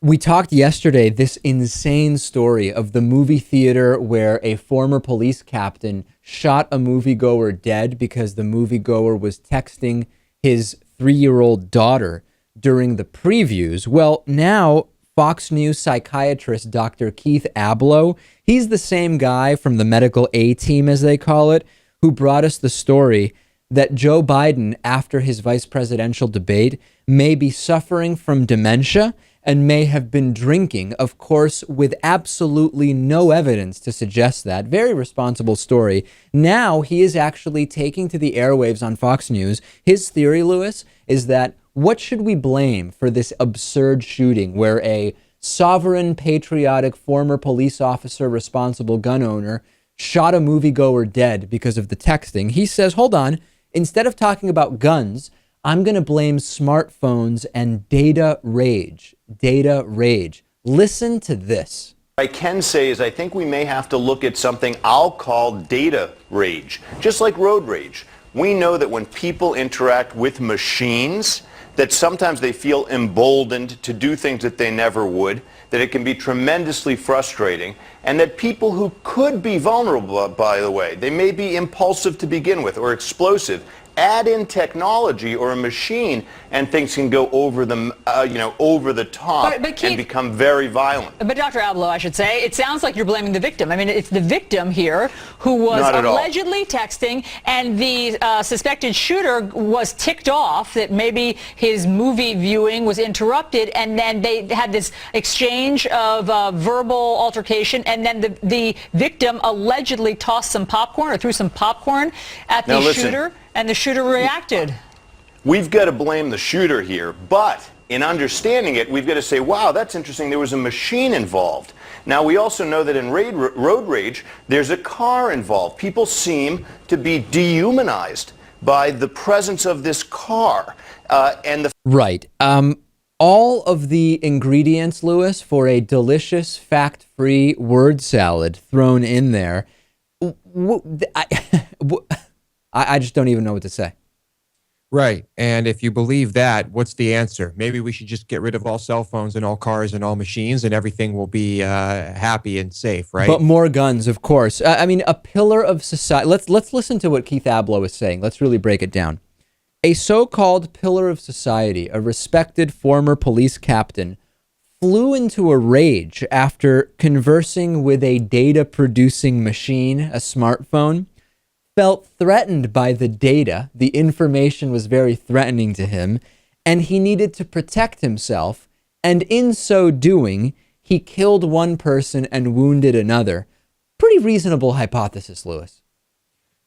We talked yesterday this insane story of the movie theater where a former police captain shot a moviegoer dead because the moviegoer was texting his 3-year-old daughter during the previews. Well, now Fox News psychiatrist Dr. Keith Ablow, he's the same guy from the medical A team, as they call it, who brought us the story that Joe Biden, after his vice presidential debate, may be suffering from dementia and may have been drinking, of course, with absolutely no evidence to suggest that. Very responsible story. Now he is actually taking to the airwaves on Fox News. His theory, Lewis, is that what should we blame for this absurd shooting where a sovereign, patriotic, former police officer, responsible gun owner shot a moviegoer dead because of the texting? He says, hold on, instead of talking about guns, I'm going to blame smartphones and data rage. Data rage. Listen to this. What I can say is I think we may have to look at something I'll call data rage, just like road rage. We know that when people interact with machines, that sometimes they feel emboldened to do things that they never would, that it can be tremendously frustrating, and that people who could be vulnerable, by the way, they may be impulsive to begin with or explosive, add in technology or a machine and things can go over the, over the top Keith, and become very violent. But Dr. Ablow, I should say, it sounds like you're blaming the victim. I mean, it's the victim here who was allegedly texting, and the suspected shooter was ticked off that maybe his movie viewing was interrupted, and then they had this exchange of verbal altercation, and then the victim allegedly tossed some popcorn or threw some popcorn at the shooter. And the shooter reacted. We've got to blame the shooter here, but in understanding it, we've got to say, wow, that's interesting. There was a machine involved. Now, we also know that in road rage, there's a car involved. People seem to be dehumanized by the presence of this car. Right. All of the ingredients, Lewis, for a delicious, fact-free word salad thrown in there. I just don't even know what to say. Right. And if you believe that, what's the answer? Maybe we should just get rid of all cell phones and all cars and all machines and everything will be happy and safe, right? But more guns, of course. I mean, a pillar of society. Let's listen to what Keith Ablow is saying. Let's really break it down. A so-called pillar of society, a respected former police captain, flew into a rage after conversing with a data-producing machine, a smartphone, felt threatened by the data. The information was very threatening to him, and he needed to protect himself. And in so doing, he killed one person and wounded another. Pretty reasonable hypothesis, Lewis.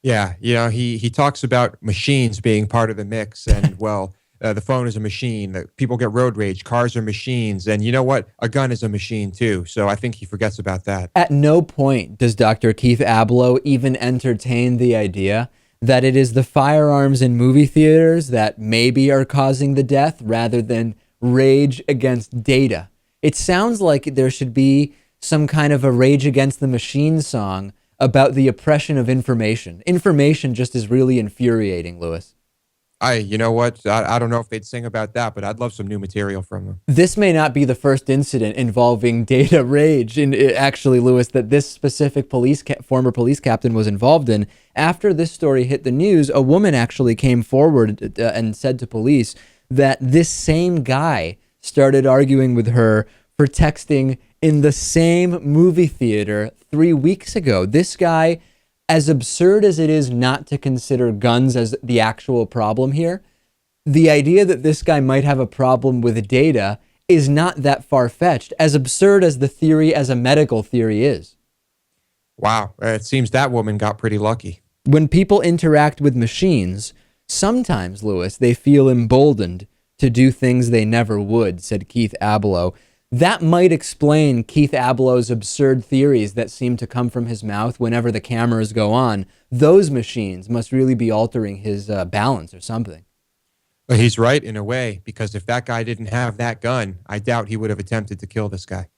Yeah, he talks about machines being part of the mix, and well, the phone is a machine. People get road rage. Cars are machines. And you know what? A gun is a machine, too. So I think he forgets about that. At no point does Dr. Keith Ablow even entertain the idea that it is the firearms in movie theaters that maybe are causing the death rather than rage against data. It sounds like there should be some kind of a Rage Against the Machine song about the oppression of information. Information just is really infuriating, Lewis. You know what? I don't know if they'd sing about that, but I'd love some new material from them. This may not be the first incident involving data rage, actually, Lewis, that this specific former police captain was involved in. After this story hit the news, a woman actually came forward and said to police that this same guy started arguing with her for texting in the same movie theater 3 weeks ago. This guy, as absurd as it is not to consider guns as the actual problem here, the idea that this guy might have a problem with data is not that far-fetched, as absurd as the theory as a medical theory is. Wow, it seems that woman got pretty lucky. When people interact with machines, sometimes, Lewis, they feel emboldened to do things they never would, said Keith Ablow. That might explain Keith Ablow's absurd theories that seem to come from his mouth whenever the cameras go on. Those machines must really be altering his balance or something. But he's right in a way, because if that guy didn't have that gun, I doubt he would have attempted to kill this guy.